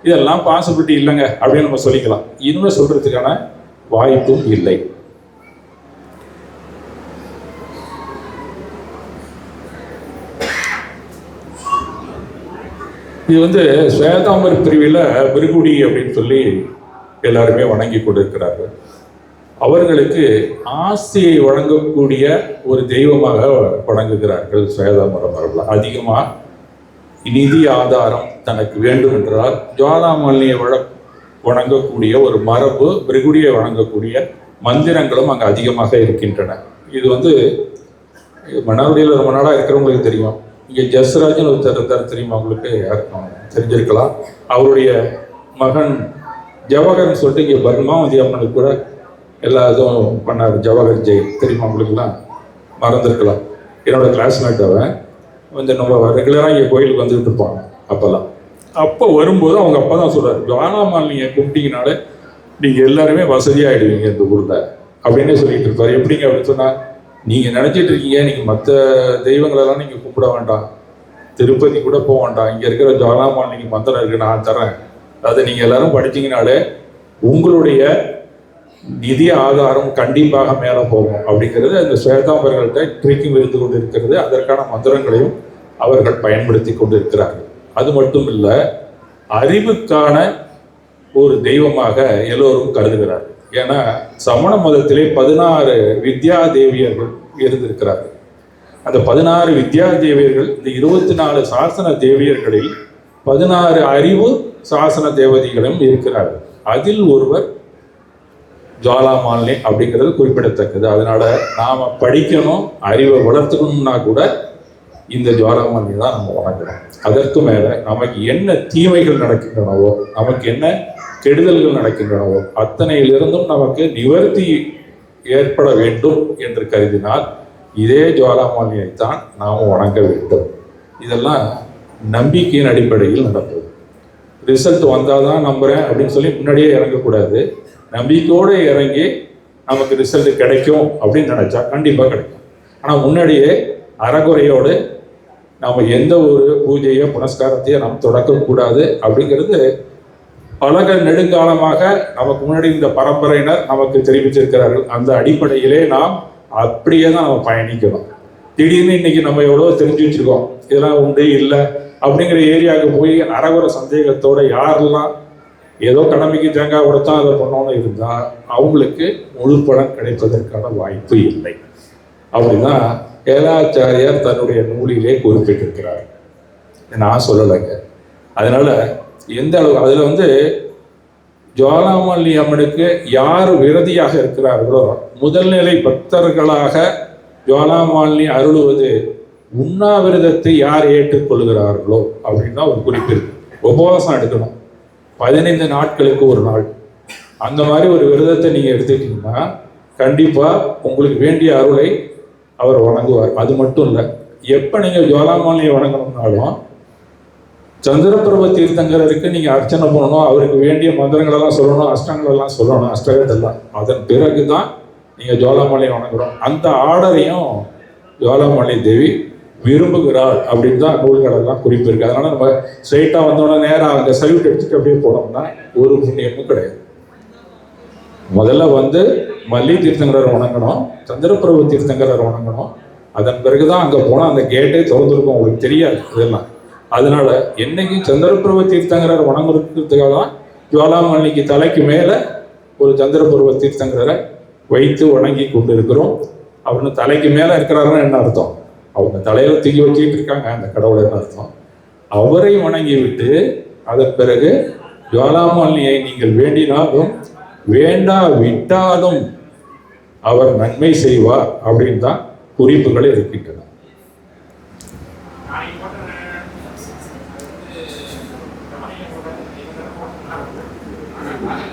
இதெல்லாம் பாசிபிலிட்டி இல்லைங்க அப்படின்னு நம்ம சொல்லிக்கலாம். இனிமே சொல்றதுக்கான வாய்ப்பும் இல்லை. இது ஸ்வேதாம்பர் பிரிவில் பிருகுடி அப்படின்னு சொல்லி எல்லாருமே வணங்கி கொண்டிருக்கிறார்கள். அவர்களுக்கு ஆசையை வழங்கக்கூடிய ஒரு தெய்வமாக வணங்குகிறார்கள். ஸ்வேதாம்பரம் அவர்கள் அதிகமாக நிதி ஆதாரம் தனக்கு வேண்டும் என்றால் ஜுவாலாமாலினியை வணங்கக்கூடிய ஒரு மரபு, பிருகுடியை வணங்கக்கூடிய மந்திரங்களும் அங்கே அதிகமாக இருக்கின்றன. இது மன்னார்குடியில் ரொம்ப நாளாக இருக்கிறவங்களுக்கு தெரியும். இங்கே ஜஸ்ராஜன் ஒருத்தர் தெரியுமா உங்களுக்கு? யாருக்கும் தெரிஞ்சிருக்கலாம். அவருடைய மகன் ஜவஹர்னு சொல்லிட்டு இங்கே பத்மாவதி அம்மனுக்கு கூட எல்லா இதுவும் பண்ணார். ஜவஹர் ஜெய் தெரியுமா உங்களுக்குலாம்? மறந்துருக்கலாம். என்னோட கிளாஸ்மேட் அவன் நம்ம ரெகுலராக இங்கே கோயிலுக்கு வந்துட்டு இருப்பாங்க. அப்போ வரும்போது அவங்க அப்பா தான் சொல்கிறார், ஜுவாலாமாலினியை கும்பிட்டீங்கனாலே நீங்கள் எல்லாருமே வசதியாகிடுவீங்க இந்த ஊரில் அப்படின்னே சொல்லிட்டு இருப்பார். எப்படிங்க அப்படின்னு சொன்னால், நீங்கள் நினச்சிட்டு இருக்கீங்க நீங்கள் மற்ற தெய்வங்களெல்லாம் நீங்கள் கும்பிட வேண்டாம், திருப்பதி கூட போக வேண்டாம், இங்கே இருக்கிற ஜுவாலாமாலினிக்கு மந்திரம் இருக்குது நான் தரேன், அதை நீங்கள் எல்லாரும் படிச்சிங்கனாலே உங்களுடைய நிதி ஆதாரம் கண்டிப்பாக மேலே போகும் அப்படிங்கிறது அந்த ஸ்வேதாம்பர்கள்ட்ட ட்ரிக்கிங் இருந்து கொண்டு இருக்கிறது. அதற்கான மந்திரங்களையும் அவர்கள் பயன்படுத்தி கொண்டு இருக்கிறார்கள். அது மட்டும் இல்லை, அறிவுக்கான ஒரு தெய்வமாக எல்லோரும் கருதுகிறார்கள். ஏன்னா சமண மதத்திலே 16 வித்யா தேவியர்கள் இருந்திருக்கிறார்கள். அந்த 16 வித்யா தேவியர்கள் இந்த 24 சாசன தேவியர்களில் 16 அறிவு சாசன தேவதைகளும் இருக்கிறார்கள். அதில் ஒருவர் ஜுவாலாமாலினி அப்படிங்கிறது குறிப்பிடத்தக்கது. அதனால நாம படிக்கணும், அறிவை வளர்த்துக்கணும்னா கூட இந்த ஜுவாலாமாலினி தான் நம்ம வணங்கணும். அதற்கு மேல நமக்கு என்ன தீமைகள் நடக்கின்றனவோ, நமக்கு என்ன கெடுதல்கள் நடக்கின்றனவோ அத்தனையிலிருந்தும் நமக்கு நிவர்த்தி ஏற்பட வேண்டும் என்று கருதினால் இதே ஜுவாலாமாலினியை தான் நாம் வணங்க வேண்டும். இதெல்லாம் நம்பிக்கையின் அடிப்படையில் நடப்பது. ரிசல்ட் வந்தால் தான் நம்புகிறேன் அப்படின்னு சொல்லி முன்னாடியே இறங்கக்கூடாது. நம்பிக்கையோடு இறங்கி நமக்கு ரிசல்ட் கிடைக்கும் அப்படின்னு நினச்சா கண்டிப்பாக கிடைக்கும். ஆனால் முன்னாடியே அறகுறையோடு நாம் எந்த ஒரு பூஜையோ புனஸ்காரத்தையோ நாம் தொடக்கக்கூடாது அப்படிங்கிறது பல நெடுங்காலமாக நமக்கு முன்னாடி இந்த பரம்பரையினர் நமக்கு தெரிவிச்சிருக்கிறார்கள். அந்த அடிப்படையிலே நாம் அப்படியே தான் நம்ம பயணிக்கணும். திடீர்னு இன்னைக்கு நம்ம எவ்வளோ தெரிஞ்சு வச்சுருக்கோம், இதெல்லாம் உண்டு இல்லை அப்படிங்கிற ஏரியாவுக்கு போய் அறகுறை சந்தேகத்தோட யாரெல்லாம் ஏதோ கடமைக்கு தேங்காய் உடைத்தான் அதை பண்ணோன்னு இருந்தால் அவங்களுக்கு முழு பலன் கிடைப்பதற்கான வாய்ப்பு இல்லை. அப்படிதான் ஏலாச்சாரியார் தன்னுடைய நூலிலே குறிப்பிட்டிருக்கிறார். நான் சொல்லலைங்க. அதனால எந்த அளவு அதில் ஜுவாலாமாலினி அம்மனுக்கு யார் விரதியாக இருக்கிறார்களோ, முதல்நிலை பக்தர்களாக ஜுவாலாமாலினி அருளுவது உண்ணாவிரதத்தை யார் ஏற்றுக்கொள்கிறார்களோ அப்படின்னு தான் ஒரு குறிப்பு இருக்கு. உபவாசம் எடுக்கணும் 15 நாட்களுக்கு ஒரு நாள். அந்த மாதிரி ஒரு விரதத்தை நீங்கள் எடுத்துக்கிட்டீங்கன்னா கண்டிப்பாக உங்களுக்கு வேண்டிய அருளை அவர் வணங்குவார். அது மட்டும் இல்லை, எப்போ நீங்கள் ஜுவாலாமாலினியை வணங்கணும்னாலும் சந்திரபிரப தீர்த்தங்கருக்கு நீங்கள் அர்ச்சனை பண்ணணும், அவருக்கு வேண்டிய மந்திரங்களெல்லாம் சொல்லணும், அஷ்டங்களெல்லாம் சொல்லணும், அஷ்டகத்தெல்லாம். அதன் பிறகு தான் நீங்கள் ஜுவாலாமாலினியை வணங்குறோம். அந்த ஆர்டரையும் ஜுவாலாமாலினி தேவி விரும்புகிறாள் அப்படின்னு தான் நூல்களெல்லாம் குறிப்பிருக்கு. அதனால நம்ம ஸ்ட்ரைட்டாக வந்தோடனே நேராக அங்கே சல்யூட் எடுத்துட்டு அப்படியே போனோம்னா ஒரு புண்ணியமும் கிடையாது. முதல்ல மல்லி தீர்த்தங்கரர் வணங்கணும், சந்திரபிரபு தீர்த்தங்கரர் வணங்கணும். அதன் பிறகுதான் அங்கே போனால் அந்த கேட்டே திறந்துருக்கும். உங்களுக்கு தெரியாது இதெல்லாம். அதனால என்னைக்கு சந்திரபிரபு தீர்த்தங்கரர் வணங்குறதுக்காக தான் ஜுவாலாமாலினிக்கு தலைக்கு மேலே ஒரு சந்திரபிரபு தீர்த்தங்கரரை வைத்து வணங்கி கொண்டு இருக்கிறோம். அவரு தலைக்கு மேலே இருக்கிறாருன்னா என்ன அர்த்தம்? அவங்க தலையில தூக்கி வச்சுக்கிட்டு இருக்காங்க அந்த கடவுளை அர்த்தம். அவரை வணங்கி விட்டு அதன் பிறகு ஜுவாலாமாலினியை நீங்கள் வேண்டினாலும் வேண்டா விட்டாலும் அவர் நன்மை செய்வார் அப்படின்னு தான் குறிப்புகள் இருக்கின்றன.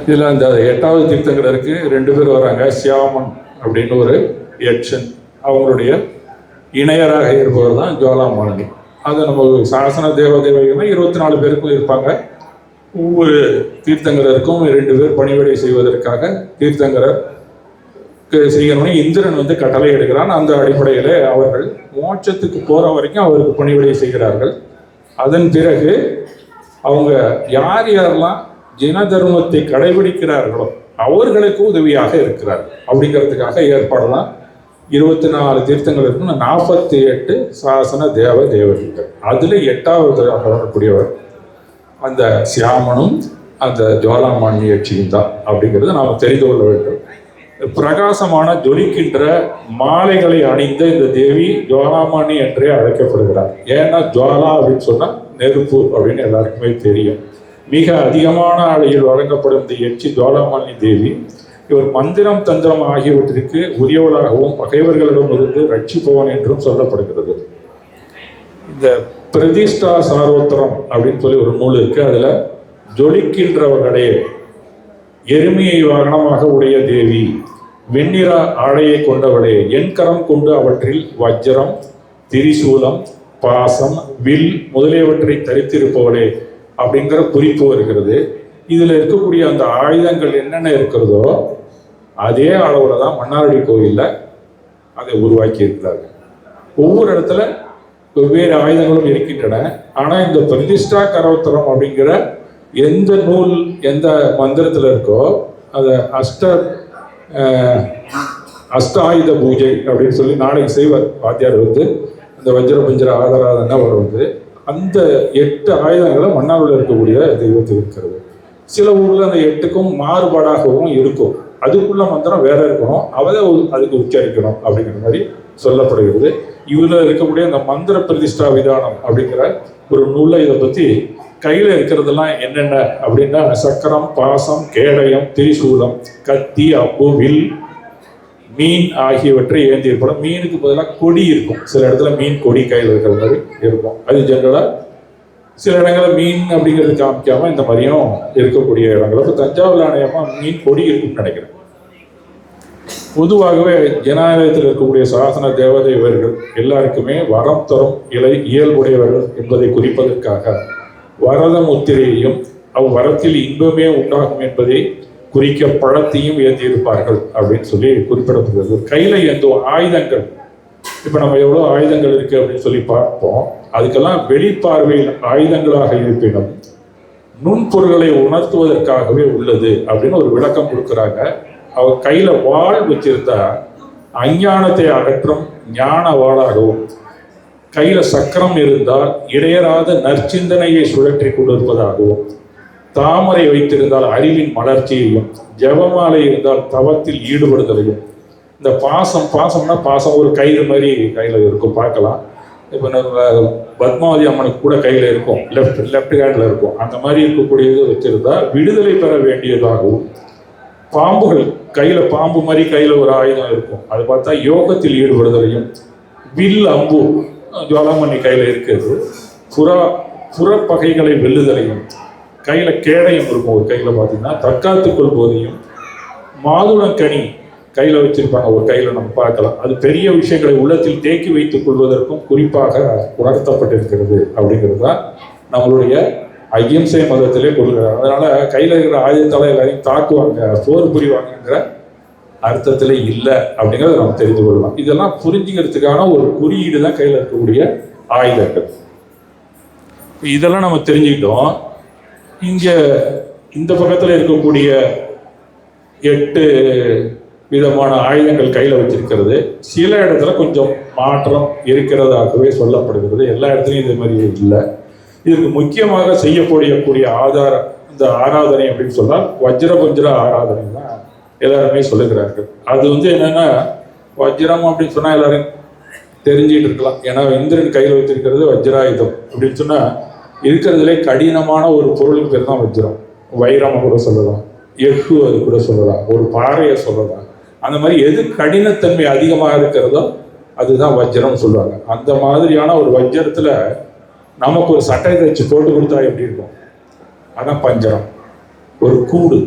இதில் அந்த 8வது தீர்த்தங்கரருக்கு 2 பேர் வராங்க. சியாமன் அப்படின்னு ஒரு யட்சன், அவங்களுடைய இணையராக இருப்பவர் தான் ஜுவாலாமாலினி. அது நம்ம சாசன தேவதைகள் 24 பேருக்கும் இருப்பாங்க. ஒவ்வொரு தீர்த்தங்கரருக்கும் 2 பேர் பணிவிடை செய்வதற்காக தீர்த்தங்கரர் செய்யணும்னு இந்திரன் வந்து கட்டளை எடுக்கிறான். அந்த அடிப்படையில் அவர்கள் மோட்சத்துக்கு போகிற வரைக்கும் அவருக்கு பணிவிடை செய்கிறார்கள். அதன் பிறகு அவங்க யார் யாரெல்லாம் ஜன தர்மத்தை கடைபிடிக்கிறார்களோ அவர்களுக்கு உதவியாக இருக்கிறார் அப்படிங்கிறதுக்காக ஏற்பாடுதான் 24 தீர்த்தங்கள் இருக்கும். 48 சாசன தேவதேவர்கள். அதில் 8வது வரக்கூடியவர் அந்த சியாமனும் அந்த ஜுவாலாமானி யட்சியும் தான் அப்படிங்கிறத நாம் தெரிந்து கொள்ள வேண்டும். பிரகாசமான ஜொலிக்கின்ற மாலைகளை அணிந்த இந்த தேவி ஜுவாலாமானி என்றே அழைக்கப்படுகிறார். ஏன்னா ஜுவாலா அப்படின்னு சொன்னால் நெருப்பு அப்படின்னு எல்லாருக்குமே தெரியும். மிக அதிகமான அளவில் வழங்கப்படும் இந்த யட்சி ஜுவாலாமானி தேவி இவர் மந்திரம் தந்திரம் ஆகியவற்றிற்கு உரியவளாகவும் பகைவர்களிடம் இருந்து ரட்சிப்பவன் என்றும் சொல்லப்படுகிறது. இந்த பிரதிஷ்டா சாரோத்திரம் அப்படின்னு சொல்லி ஒரு நூல் இருக்கு. அதில் ஜொலிக்கின்றவர்களே, எருமையை வாகனமாக உடைய தேவி, வெண்ணிற ஆடையை கொண்டவளே, என் கரம் கொண்டு அவற்றில் வஜ்ரம், திரிசூலம், பாசம், வில் முதலியவற்றை தரித்திருப்பவளே அப்படிங்கிற குறிப்பு வருகிறது. இதில் இருக்கக்கூடிய அந்த ஆயுதங்கள் என்னென்ன இருக்கிறதோ அதே அளவில் தான் மன்னார்குடி கோயிலில் அதை உருவாக்கி இருக்கிறார்கள். ஒவ்வொரு இடத்துல வெவ்வேறு ஆயுதங்களும் இருக்கின்றன. ஆனால் இந்த பிரதிஷ்டா கரோத்தரம் அப்படிங்கிற எந்த நூல் எந்த மந்திரத்தில் இருக்கோ அதை அஷ்டாயுத பூஜை அப்படின்னு சொல்லி நாளைக்கு செய்வார் வாத்தியார் வந்து அந்த வஜ்ர பஞ்சர ஆதராதனை வருவது. அந்த 8 ஆயுதங்களை மன்னாரில் இருக்கக்கூடிய தெய்வத்துக்கு இருக்கிறது. சில ஊரில் அந்த 8க்கும் மாறுபாடாகவும் இருக்கும். அதுக்குள்ள மந்திரம் வேற இருக்கணும், அவதை அதுக்கு உச்சரிக்கணும் அப்படிங்கிற மாதிரி சொல்லப்படுகிறது. இதில் இருக்கக்கூடிய அந்த மந்திர பிரதிஷ்டா விதானம் அப்படிங்கிற ஒரு நூலில் இதை பற்றி கையில் இருக்கிறதெல்லாம் என்னென்ன அப்படின்னா சக்கரம், பாசம், கேடயம், திரிசூலம், கத்தி, அம்பு, வில், மீன் ஆகியவற்றை ஏந்தியிருப்படும். மீனுக்கு பதிலாக கொடி இருக்கும். சில இடத்துல மீன் கொடி கையில் இருக்கிற மாதிரி இருக்கும். அது ஜென்ரலாக சில இடங்களில் மீன் அப்படிங்கிறது காமிக்காம இந்த மாதிரியும் இருக்கக்கூடிய இடங்கள். இப்போ தஞ்சாவூர் ஆணையமாக மீன் கொடி இருக்குன்னு நினைக்கிறேன். பொதுவாகவே ஜனநாயகத்தில் இருக்கக்கூடிய சாசன தேவதைவர்கள் எல்லாருக்குமே வரம் தரும் இயல்புடையவர்கள் என்பதை குறிப்பதற்காக வரத முத்திரையையும் அவ்வரத்தில் இன்பமே உண்டாகும் என்பதை குறிக்க பழத்தையும் ஏந்தியிருப்பார்கள் அப்படின்னு சொல்லி குறிப்பிடப்படுகிறது. கையில் ஏந்தும் ஆயுதங்கள், இப்போ நம்ம எவ்வளோ ஆயுதங்கள் இருக்கு அப்படின்னு சொல்லி பார்ப்போம். அதுக்கெல்லாம் வெளிப்பார்வையில் ஆயுதங்களாக இருப்பினும் நுண்பொருள்களை உணர்த்துவதற்காகவே உள்ளது அப்படின்னு ஒரு விளக்கம் கொடுக்குறாங்க. அவர் கையில் வாள் வச்சிருந்தா அஞ்ஞானத்தை அகற்றும் ஞான வாளாகவும், கையில் சக்கரம் இருந்தால் இடையராத நற்சிந்தனையை சுழற்றி கொண்டிருப்பதாகவும், தாமரை வைத்திருந்தால் அறிவின் மலர்ச்சியையும், ஜெபமாலை இருந்தால் தவத்தில் ஈடுபடுதலையும், இந்த பாசம்னா பாசம் ஒரு கயிறு மாதிரி கையில் இருக்கும் பார்க்கலாம். இப்போ நம்ம பத்மாவதி அம்மனுக்கு கூட கையில் இருக்கும், லெஃப்ட் ஹேண்டில் இருக்கும். அந்த மாதிரி இருக்கக்கூடியது வச்சிருந்தா விடுதலை பெற வேண்டியதாகவும், பாம்புகள் கையில் பாம்பு மாதிரி கையில் ஒரு ஆயுதம் இருக்கும், அது பார்த்தா யோகத்தில் ஈடுபடுதலையும், வில் அம்பு ஜுவாலாமணி கையில் இருக்கிறது புறப்பகைகளை வெல்லுதலையும், கையில் கேடயம் இருக்கும் ஒரு கையில் பார்த்தீங்கன்னா தற்காத்து கொள்வதையும், மாதுளங்கனி கையில் வச்சிருப்பாங்க ஒரு கையில் நம்ம பார்க்கலாம். அது பெரிய விஷயங்களை உள்ளத்தில் தேக்கி வைத்துக் கொள்வதற்கும் குறிப்பாக உணர்த்தப்பட்டிருக்கிறது அப்படிங்கிறது தான் நம்மளுடைய அகிம்சை மதத்திலே கொள்கிறார். அதனால கையில் இருக்கிற ஆயுதத்தால் எல்லாரையும் தாக்குவாங்க, போர் புரிவாங்கிற அர்த்தத்தில் இல்லை அப்படிங்கிறத நம்ம தெரிந்து கொள்ளலாம். இதெல்லாம் புரிஞ்சுக்கிறதுக்கான ஒரு குறியீடு தான் கையில் இருக்கக்கூடிய ஆயுதங்கள். இதெல்லாம் நம்ம தெரிஞ்சுக்கிட்டோம். இங்கே இந்த பக்கத்தில் இருக்கக்கூடிய 8 விதமான ஆயுதங்கள் கையில் வச்சிருக்கிறது. சில இடத்துல கொஞ்சம் மாற்றம் இருக்கிறதாகவே சொல்லப்படுகிறது. எல்லா இடத்துலையும் இதே மாதிரி இல்லை. இதற்கு முக்கியமாக செய்யக்கூடிய இந்த ஆராதனை அப்படின்னு சொன்னால் வஜ்ர ஆராதனை தான் எல்லாருமே சொல்லுகிறார்கள். அது என்னன்னா வஜ்ரம் அப்படின்னு சொன்னால் எல்லாரும் தெரிஞ்சிட்டு இருக்கலாம். ஏன்னா இந்திரன் கையில் வச்சிருக்கிறது வஜ்ராயுதம் அப்படின்னு சொன்னால் இருக்கிறதுலே கடினமான ஒரு பொருளுக்கு பேர் தான் வஜ்ரம். வைரம் கூட சொல்லலாம், எஃகு அது கூட சொல்லலாம், ஒரு பாறையை சொல்லலாம். அந்த மாதிரி எது கடினத்தன்மை அதிகமாக இருக்கிறதோ அதுதான் வஜ்ரம் சொல்லுவாங்க. அந்த மாதிரியான ஒரு வஜ்ரத்தில் நமக்கு ஒரு சட்டை தைச்சு போட்டு கொடுத்தா எப்படி இருக்கும், அதான் பஞ்சரம், ஒரு கூடு.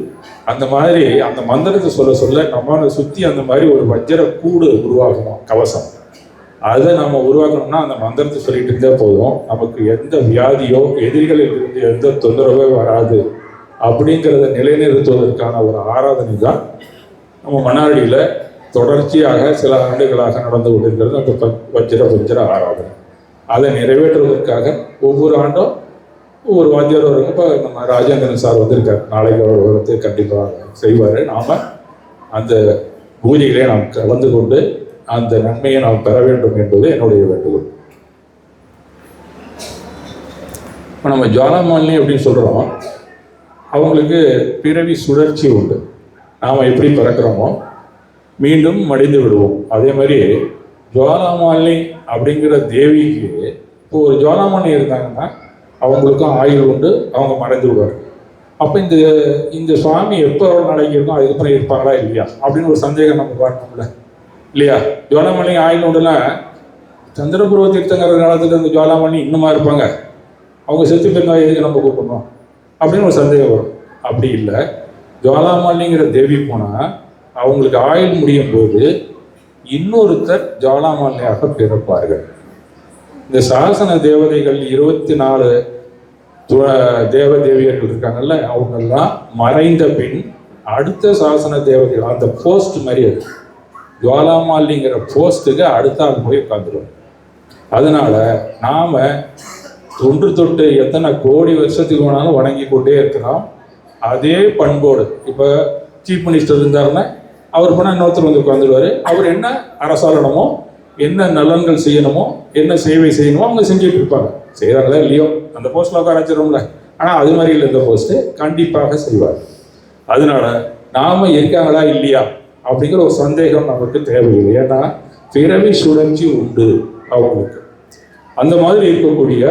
அந்த மாதிரி அந்த மந்திரத்தை சொல்ல நம்ம சுற்றி அந்த மாதிரி ஒரு வஜ்ர கூடு உருவாகணும், கவசம். அதை நம்ம உருவாக்கணும்னா அந்த மந்திரத்தை சொல்லிட்டு இருந்தே போதும், நமக்கு எந்த வியாதியோ எதிரிகளில் இருந்து எந்த தொந்தரவோ வராது அப்படிங்கிறத நிலைநிறுத்துவதற்கான ஒரு ஆராதனை தான் நம்ம மன்னார்குடியில் தொடர்ச்சியாக சில ஆண்டுகளாக நடந்து கொண்டிருக்கிறது அந்த வஜ்ர ஆராதனை. அதை நிறைவேற்றுவதற்காக ஒவ்வொரு ஆண்டும் ஒவ்வொரு வாத்தியார் வருங்க. இப்போ நம்ம ராஜேந்திரன் சார் வந்திருக்கார், நாளைக்கு அவர் வந்து கண்டிப்பாக செய்வார். நாம் அந்த பூஜைகளை நாம் கலந்து கொண்டு அந்த நன்மையை நாம் பெற வேண்டும் என்பது என்னுடைய வேண்டுகோள். இப்போ நம்ம ஜுவாலாமாலினி அப்படின்னு சொல்கிறோம், அவங்களுக்கு பிறவி சுழற்சி உண்டு. நாம் எப்படி பிறக்கிறோமோ மீண்டும் மடிந்து விடுவோம். அதே மாதிரி ஜுவாலாமாலினி அப்படிங்கிற தேவிக்கு இப்போ ஒரு ஜுவாலாமாலினி இருந்தாங்கன்னா அவங்களுக்கும் ஆயுள் உண்டு, அவங்க மறைந்து விடுவார். அப்போ இந்த சுவாமி எப்போ நாளைக்கு இருக்கும், அதுக்கப்புறம் இருப்பாங்களா இல்லையா அப்படின்னு ஒரு சந்தேகம் நம்ம பார்க்கணும்ல இல்லையா? ஜுவாலாமாலினி ஆயுள் உண்டுனா சந்திரபுர தீர்த்தங்கிற காலத்தில் இந்த ஜுவாலாமாலினி இன்னுமா இருப்பாங்க? அவங்க செத்து போயிருந்தா எதுக்கு நம்ம கூப்பிடணும் அப்படின்னு ஒரு சந்தேகம் வரும். அப்படி இல்லை, ஜுவாலாமாலினிங்கிற தேவி போனால் அவங்களுக்கு ஆயுள் முடியும் போது இன்னொருத்தர் ஜுவாலாமாலினியாக பிறப்பார்கள். இந்த சாசன தேவதைகள் 24 தேவதேவியர்கள் இருக்காங்கல்ல, அவங்கெல்லாம் மறைந்த பின் அடுத்த சாசன தேவதைகள் அந்த போஸ்ட் மாதிரி அது ஜுவாலாமாலினிங்கிற போஸ்ட்டுக்கு அடுத்த ஆள் போய் உட்காந்துருவோம். அதனால நாம் தொன்று தொட்டு எத்தனை கோடி வருஷத்துக்கு வேணாலும் வணங்கி கொண்டே இருக்கிறோம். அதே பண்போடு இப்போ சீஃப் மினிஸ்டர் இருந்தாருன்னா அவர் போனால் இன்னொருத்தர் வந்து உட்காந்துருவார். அவர் என்ன அரசாளனமோ என்ன நலன்கள் செய்யணுமோ என்ன சேவை செய்யணுமோ அவங்க செஞ்சுட்டு இருப்பாங்க. செய்கிறாங்களா இல்லையோ அந்த போஸ்ட்டில் உட்கார வச்சிடறோம்ல. ஆனால் அது மாதிரி இல்லை, இந்த போஸ்ட்டு கண்டிப்பாக செய்வார். அதனால நாம் இருக்காங்களா இல்லையா அப்படிங்கிற ஒரு சந்தேகம் நமக்கு தேவையில்லை. ஏன்னா பிறவி சுழற்சி உண்டு அவங்களுக்கு. அந்த மாதிரி இருக்கக்கூடிய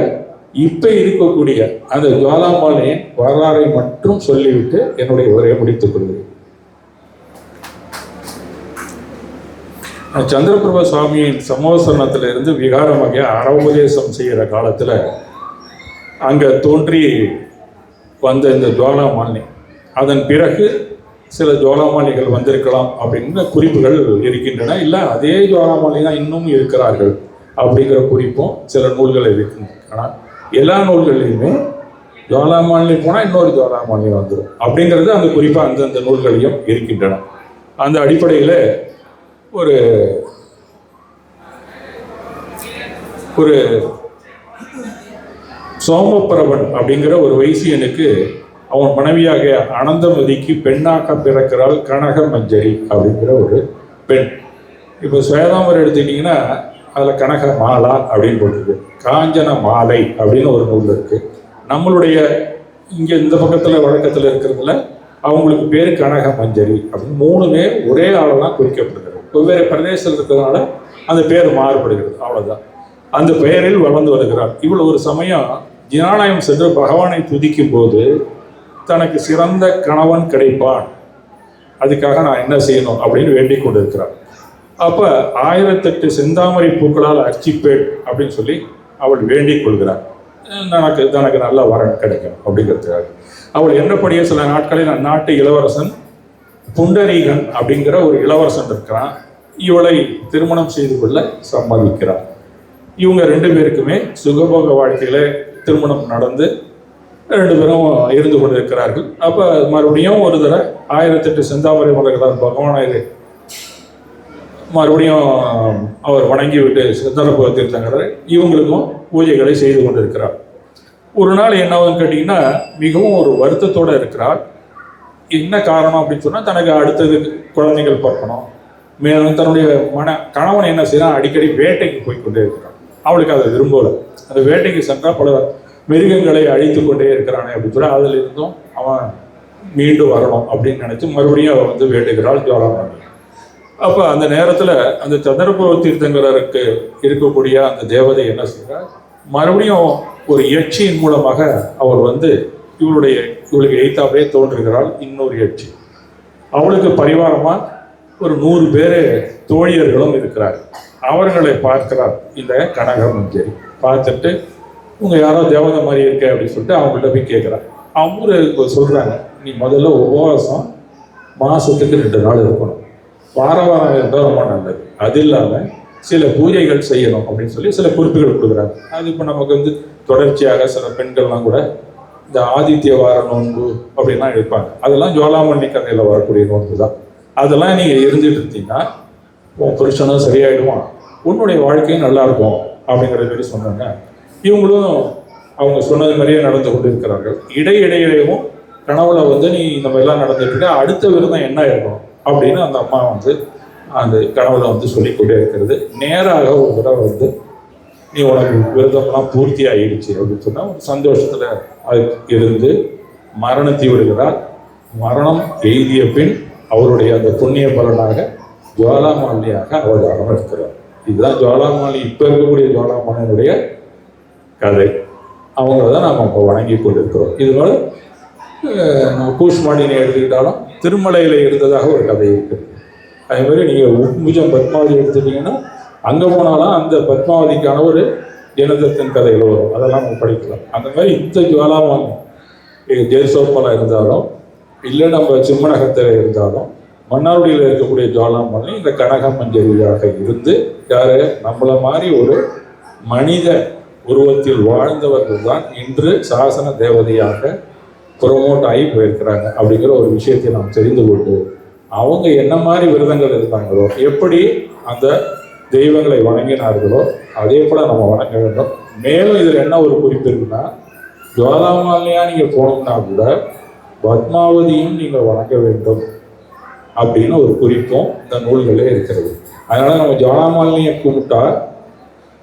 இப்போ இருக்கக்கூடிய அந்த ஜுவாலாமாலினியின் வரலாறை மட்டும் சொல்லிவிட்டு என்னுடைய உரையை முடித்துக் கொள்கிறேன். சந்திரபிரபா சுவாமியின் சமோசனத்திலிருந்து விகாரமாக அறவுபதேசம் செய்கிற காலத்தில் அங்கே தோன்றி வந்த இந்த ஜுவாலாமாலினி, அதன் பிறகு சில ஜுவாலாமாலிகள் வந்திருக்கலாம் அப்படிங்கிற குறிப்புகள் இருக்கின்றன. இல்லை அதே ஜுவாலாமாலி தான் இன்னும் இருக்கிறார்கள் அப்படிங்கிற குறிப்பும் சில நூல்கள் இருக்கின்றன. ஆனால் எல்லா நூல்கள்லையுமே ஜுவாலாமாலினி போனால் இன்னொரு ஜுவாலாமாலினி வந்துடும் அப்படிங்கிறது அந்த குறிப்பாக அந்தந்த நூல்களையும் இருக்கின்றன. அந்த அடிப்படையில் ஒரு ஒரு சோமப்பிரபன் அப்படிங்கிற ஒரு வைசியனுக்கு அவன் மனைவியாக அனந்தமதிக்கு பெண்ணாக பிறக்கிறாள் கனக மஞ்சரி அப்படிங்கிற ஒரு பெண். இப்போ சுவேதாம்பரம் எடுத்துக்கிட்டிங்கன்னா அதில் கனக மாலா அப்படின்னு போட்டிருக்கு, காஞ்சன மாலை அப்படின்னு ஒரு நூல் இருக்குது. நம்மளுடைய இங்கே இந்த பக்கத்தில் வழக்கத்தில் இருக்கிறதுல அவங்களுக்கு பேர் கனக மஞ்சரி அப்படின்னு மூணுமே ஒரே ஆளெல்லாம் குறிக்கப்படுகிறது. வெவ்வேறு பிரதேசத்தில் இருக்கிறதுனால அந்த பேர் மாறுபடுகிறது, அவ்வளோதான். அந்த பெயரில் வளர்ந்து வருகிறார். இவ்வளோ ஒரு சமயம் ஜினாலயம் சென்று பகவானை துதிக்கும் போது தனக்கு சிறந்த கணவன் கிடைப்பான், அதுக்காக நான் என்ன செய்யணும் அப்படின்னு வேண்டிக் கொண்டு இருக்கிறார். அப்போ 1008 செந்தாமரை பூக்களால் அர்ச்சிப்பேட் அப்படின்னு சொல்லி அவள் வேண்டிக் கொள்கிறார். தனக்கு நல்ல வரன் கிடைக்கும் அப்படிங்கிறதுக்காக அவள் என்னப்படியே சில நாட்களில் அந்நாட்டு இளவரசன் புண்டரீகன் அப்படிங்கிற ஒரு இளவரசன் இருக்கிறான், இவளை திருமணம் செய்து கொள்ள சம்மதிக்கிறார். இவங்க 2 பேருக்குமே சுகபோக வாழ்க்கையில திருமணம் நடந்து 2 பேரும் இருந்து கொண்டு இருக்கிறார்கள். அப்போ மறுபடியும் ஒரு தடவை 1008 செந்தாமரை மலர்களால் பகவானை மறுபடியும் அவர் வணங்கி விட்டு சந்தர்ப்ப தீர்த்தங்கிறார். இவங்களுக்கும் பூஜைகளை செய்து கொண்டு இருக்கிறார். ஒரு நாள் என்னன்னு கேட்டிங்கன்னா மிகவும் ஒரு வருத்தத்தோடு இருக்கிறார். என்ன காரணம் அப்படின்னு சொன்னால் தனக்கு அடுத்தது குழந்தைகள் பார்க்கணும். மேலும் தன்னுடைய கணவன் என்ன செய்யறான், அடிக்கடி வேட்டைக்கு போய் கொண்டே இருக்கிறான். அவளுக்கு அதை விரும்பலை. அந்த வேட்டைக்கு சென்றால் பல மிருகங்களை அழித்து கொண்டே இருக்கிறானே அப்படின்னு சொல்லி அதில் இருந்தும் அவன் மீண்டும் வரணும் அப்படின்னு நினச்சி மறுபடியும் அவள் வந்து வேட்டுகிறாள் ஜுவாலாமாலினி. அப்போ அந்த நேரத்தில் அந்த சந்திரபுர தீர்த்தங்கரருக்கு இருக்கக்கூடிய அந்த தேவதை என்ன செய்கிறார், மறுபடியும் ஒரு யட்சியின் மூலமாக அவள் வந்து இவளுக்கு எய்த்தாவே தோன்றுகிறாள். இன்னொரு யட்சி அவளுக்கு பரிவாரமாக ஒரு 100 பேர் தோழியர்களும் இருக்கிறார். அவர்களை பார்க்கிறார் இந்த கனக மஞ்சரி. பார்த்துட்டு உங்கள் யாரோ தேவதை மாதிரி இருக்க அப்படின்னு சொல்லிட்டு அவங்கள்ட்ட போய் கேட்குறாங்க. அவங்க சொல்கிறாங்க, நீ முதல்ல உபவாசம் மாதத்துக்கு 2 நாள் இருக்கணும், வாரம் இருந்தால் ரொம்ப நல்லது. அது இல்லாமல் சில பூஜைகள் செய்யணும் அப்படின்னு சொல்லி சில குறிப்புகள் கொடுக்குறாங்க. அது இப்போ நமக்கு வந்து தொடர்ச்சியாக சில பெண்கள்லாம் கூட இந்த ஆதித்ய வார நோன்பு அப்படின்லாம் இருப்பாங்க. அதெல்லாம் ஜுவாலாமாலினி கதையில் வரக்கூடிய நோன்பு தான். அதெல்லாம் நீங்கள் இருந்துட்டு இருந்தீங்கன்னா உன் புருஷனும் சரியாயிடுவான், உன்னுடைய வாழ்க்கையும் நல்லா இருக்கும் அப்படிங்கிற மாதிரி சொன்னாங்க. இவங்களும் அவங்க சொன்னது மாதிரியே நடந்து கொண்டு இருக்கிறார்கள். இடையிடையிலேயும் கனவுல வந்து நீ இந்த மாதிரிலாம் நடந்துட்டு இருக்க, அடுத்த விரதம் என்ன இருக்கும் அப்படின்னு அந்த அம்மா வந்து அந்த கனவுல வந்து சொல்லிக்கொண்டே இருக்கிறது. நேராக ஒரு தடவை வந்து நீ உனக்கு விரதம்லாம் பூர்த்தி ஆகிடுச்சு அப்படின்னு சொன்னால் ஒரு சந்தோஷத்தில் அது இருந்து மரணத்தை விடுகிறார். மரணம் எய்திய பின் அவருடைய அந்த புண்ணிய பலனாக ஜுவாலாமாலியாக அவதாரம் இருக்கிறார். இதுதான் ஜுவாலாமாலி, இப்போ இருக்கக்கூடிய ஜுவாலாமாலியுடைய கதை. அவங்கள தான் நாம் இப்போ வணங்கி கொண்டிருக்கிறோம். இதனால நம்ம கூஷ்மாடினை எடுத்துக்கிட்டாலும் திருமலையில் இருந்ததாக ஒரு கதை இருக்குது. அதே மாதிரி நீங்கள் உப்புஜம் பத்மாவதி எடுத்துட்டீங்கன்னா அங்கே போனாலும் அந்த பத்மாவதிக்கான ஒரு ஜனதத்தின் கதைகள் வரும், அதெல்லாம் நம்ம படிக்கலாம். அந்த மாதிரி இந்த ஜுவாலாமாலி ஜெயசோப்பலாக இருந்தாலும் இல்லை நம்ம சிம்மனகத்தில் இருந்தாலும் மன்னார்குடியில் இருக்கக்கூடிய ஜுவாலாமாலி இந்த கனகமஞ்சரியாக இருந்து யார் நம்மளை மாதிரி ஒரு மனித உருவத்தில் வாழ்ந்தவர்கள் தான் இன்று சாசன தேவதையாக ப்ரொமோட் ஆகி போயிருக்கிறாங்க அப்படிங்கிற ஒரு விஷயத்தை நாம் தெரிந்து கொண்டு அவங்க என்ன மாதிரி விரதங்கள் இருந்தாங்களோ, எப்படி அந்த தெய்வங்களை வணங்கினார்களோ அதே போல் நம்ம வணங்க வேண்டும். மேலும் இதில் என்ன ஒரு குறிப்பு இருக்குன்னா, ஜுவாலாமாலியாக நீங்கள் போனோம்னா கூட பத்மாவதியும் நீங்கள் வணங்க வேண்டும் அப்படின்னு ஒரு குறிப்பும் இந்த நூல்களே இருக்கிறது. அதனால் நம்ம ஜுவாலாமாலினியை கும்பிட்டா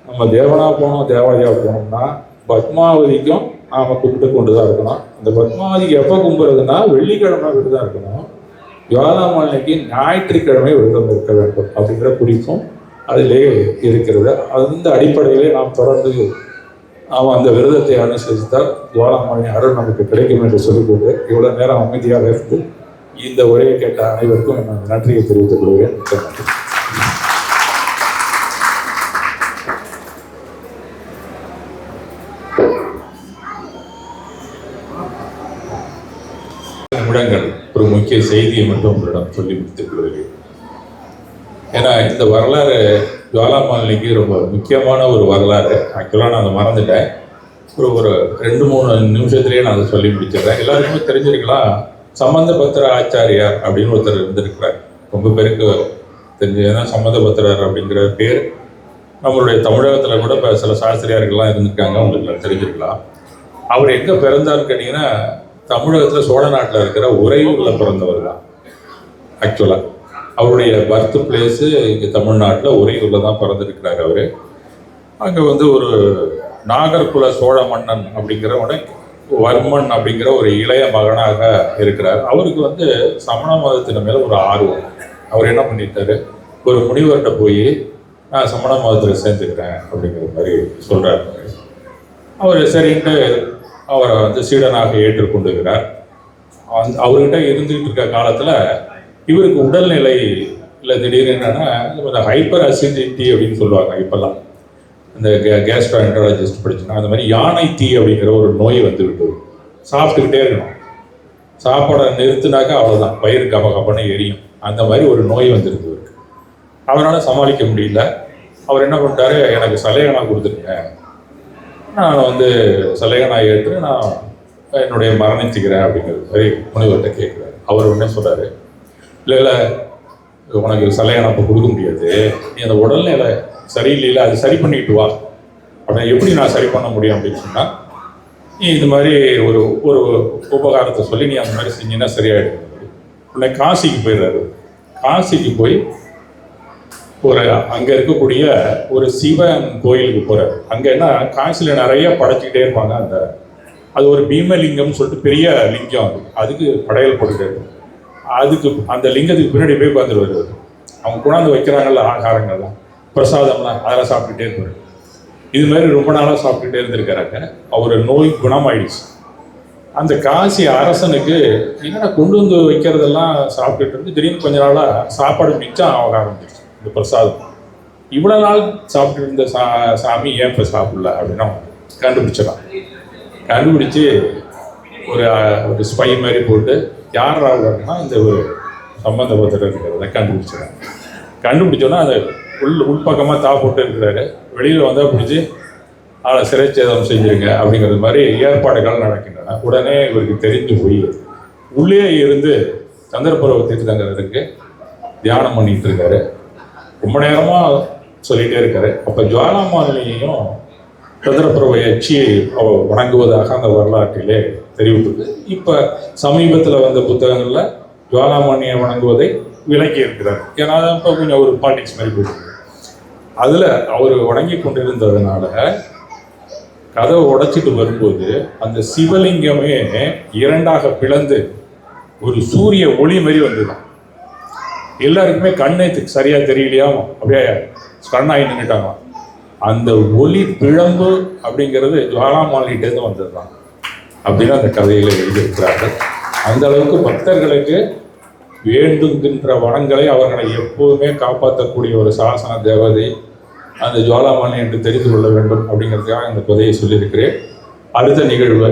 நம்ம தேவனா போனோம் தேவாலயா போனோம்னா பத்மாவதிக்கும் நாம் கும்பிட்டு கொண்டு தான் இருக்கணும். அந்த பத்மாவதிக்கு எப்போ கும்பிட்றதுன்னா வெள்ளிக்கிழமை விரதம் இருக்கணும், ஜுவாலாமாலினிக்கு ஞாயிற்றுக்கிழமை விரதம் இருக்க வேண்டும் அப்படிங்கிற குறிப்பும் அதிலே இருக்கிறது. அந்த அடிப்படையிலே நாம் தொடர்ந்து அவன் அந்த விரதத்தை அனுசரித்தால் ஜுவாலாமாலினி அருள் நமக்கு கிடைக்கும் என்று சொல்லிக்கொண்டு இவ்வளோ நேரம் அமைதியாக இருந்து இந்த உரையை கேட்ட அனைவருக்கும் நான் நன்றியை தெரிவித்துக் கொள்கிறேன். மிக்க நன்றி. நிமிடங்கள் ஒரு முக்கிய செய்தியை மட்டும் உங்களிடம் சொல்லி முடித்துக் கொள்கிறேன். ஏன்னா இந்த வரலாறு ஜுவாலாமாலினிக்கு ரொம்ப முக்கியமான ஒரு வரலாறு. ஆக்சுவலாக நான் அதை மறந்துட்டேன். ஒரு 2-3 நிமிஷத்துலேயே நான் அதை சொல்லி முடிச்சிடுறேன். எல்லாருக்குமே தெரிஞ்சிருக்கலாம், சம்பந்தபத்திர ஆச்சாரியார் அப்படின்னு ஒருத்தர் இருந்திருக்கிறார். ரொம்ப பேருக்கு தெரிஞ்சதுன்னா சம்பந்தபத்திரர் அப்படிங்கிற பேர் நம்மளுடைய தமிழகத்தில் கூட இப்போ சில சாஸ்திரியார்கள்லாம் இருந்திருக்காங்க, உங்களுக்கு தெரிஞ்சிருக்கலாம். அவர் எங்கே பிறந்தார்னு கேட்டிங்கன்னா தமிழகத்தில் சோழ நாட்டில் இருக்கிற உறையூரில் பிறந்தவர் தான். ஆக்சுவலாக அவருடைய பர்த் பிளேஸு இங்கே தமிழ்நாட்டில் உறையூரில் தான் பிறந்திருக்கிறார். அவர் அங்கே வந்து ஒரு நாகர்குல சோழ மன்னன் அப்படிங்கிறவனை வர்மன் அப்படிங்கிற ஒரு இளைய மகனாக இருக்கிறார். அவருக்கு வந்து சமண மதத்தின் மேலே ஒரு ஆர்வம். அவர் என்ன பண்ணிட்டாரு, ஒரு முனிவர்கிட்ட போய் நான் சமண மதத்தில் சேர்ந்துக்கிறேன் அப்படிங்கிற மாதிரி சொல்கிறார். அவர் சரின்ட்டு அவரை வந்து சீடனாக ஏற்றுக்கொண்டுகிறார். அவர்கிட்ட இருந்துகிட்டு இருக்க காலத்தில் இவருக்கு உடல்நிலை இல்லை திடீர்னு என்னென்னா இந்த ஹைப்பர் அசிடிட்டி அப்படின்னு சொல்லுவாங்க. இப்போல்லாம் இந்த கேஸ்ட்ரோஎன்டராலஜிஸ்ட் படிச்சுன்னா அந்த மாதிரி யானை தீ அப்படிங்கிற ஒரு நோய் வந்து விட்டது. சாப்பிட்டுக்கிட்டே இருக்கணும், சாப்பாடை நிறுத்தினாக்கா அவ்வளோதான், வயிறு கபகபன்னு எரியும். அந்த மாதிரி ஒரு நோய் வந்துருக்கு. அவரால் சமாளிக்க முடியல. அவர் என்ன பண்ணிட்டாரு, எனக்கு சலையனா கொடுத்துருங்க, நான் வந்து சலையனா ஏற்று நான் என்னுடைய மரணிச்சுக்கிறேன் அப்படிங்கிறது மாதிரி முனிவர்கிட்ட கேட்குறாரு. அவர் உடனே சொல்கிறாரு, இல்லை உனக்கு சலையனா இப்போ கொடுக்க முடியாது, நீ அந்த உடல்நிலை சரியில்லை, அது சரி பண்ணிட்டு வா. அப்படின்னா எப்படி நான் சரி பண்ண முடியும் அப்படின்னு சொன்னால், நீ இது மாதிரி ஒரு ஒரு உபகாரத்தை சொல்லி நீ அந்த மாதிரி செஞ்சீங்கன்னா சரியாயிடும். உடனே காசிக்கு போயிடுறாரு. காசிக்கு போய் ஒரு அங்கே இருக்கக்கூடிய ஒரு சிவன் கோயிலுக்கு போகிறார். அங்கே என்ன காசியில் நிறைய படைச்சிக்கிட்டே இருப்பாங்க. அது ஒரு பீமலிங்கம்னு சொல்லிட்டு பெரிய லிங்கம், அதுக்கு படையல் போட்டுட்டு அதுக்கு அந்த லிங்கத்துக்கு பின்னாடி போய் உட்காந்துருவார். அவங்க கொண்டாந்து வைக்கிறாங்கல்ல ஆகாரங்கள்லாம், பிரசாதம்லாம், அதெல்லாம் சாப்பிட்டுட்டே இருப்பார். இது மாதிரி ரொம்ப நாளாக சாப்பிட்டுட்டே இருந்திருக்கிறாங்க. அவர் நோய் குணமாயிடுச்சு. அந்த காசி அரசனுக்கு என்னடா கொண்டு வந்து வைக்கிறதெல்லாம் சாப்பிட்டுட்டு இருந்து திடீர்னு கொஞ்ச நாளாக சாப்பாடு மிச்சம் ஆக ஆரம்பிச்சிருச்சு. இந்த பிரசாதம் இவ்வளோ நாள் சாப்பிட்டு இருந்த சாமி ஏன் இப்போ சாப்பிடல அப்படின்னு கண்டுபிடிச்சிடலாம். கண்டுபிடிச்சி ஒரு ஸ்பை மாதிரி போட்டு யார் ராகுனா இந்த ஒரு சம்பந்தபத்திரம் இருக்கிறத கண்டுபிடிச்சிடறாங்க. கண்டுபிடிச்சோன்னா அந்த உள்பக்கமாக தா போட்டு இருக்கிறாரு. வெளியில் வந்தால் பிடிச்சி அவளை சிறைச்சேதம் செஞ்சுருங்க அப்படிங்கிறது மாதிரி ஏற்பாடுகள் நடக்கின்றன. உடனே இவருக்கு தெரிஞ்சு போய் உள்ளே இருந்து சந்திரபுர தீர்த்தங்கருக்கு தியானம் பண்ணிட்டு இருக்காரு. ரொம்ப நேரமாக சொல்லிகிட்டே இருக்காரு. அப்போ ஜுவாலாமாலினியையும் சந்திரபிரபை அச்சியை வணங்குவதாக அந்த வரலாற்றிலே தெரிவித்தது. இப்போ சமீபத்தில் வந்த புத்தகங்களில் ஜுவாலாமாலினியை வணங்குவதை விலக்கி இருக்கிறார். ஏன்னா இப்போ கொஞ்சம் ஒரு பாலிடிக்ஸ் மாதிரி போயிருக்கு. அதில் அவர் வணங்கி கொண்டிருந்ததுனால கதவை உடைச்சிட்டு வரும்போது அந்த சிவலிங்கமே இரண்டாக பிளந்து ஒரு சூரிய ஒளி மாதிரி வந்துதான். எல்லாருக்குமே கண்ணு சரியா தெரியலையா, அப்படியே கண்ணாகி நின்றுட்டாங்க. அந்த ஒளி பிழம்பு அப்படிங்கிறது ஜுவாலாமாலினிட்டேருந்து வந்தது தான் அப்படின்னு அந்த கதையில் எழுதியிருக்கிறார்கள். அந்த அளவுக்கு பக்தர்களுக்கு வேண்டுகின்ற வனங்களை அவர்களை எப்போதுமே காப்பாற்றக்கூடிய ஒரு சாசன தேவதை அந்த ஜுவாலாமாலினி என்று தெரிந்து கொள்ள வேண்டும் அப்படிங்கிறதுக்காக இந்த கதையை சொல்லியிருக்கிறேன். அடுத்த நிகழ்வு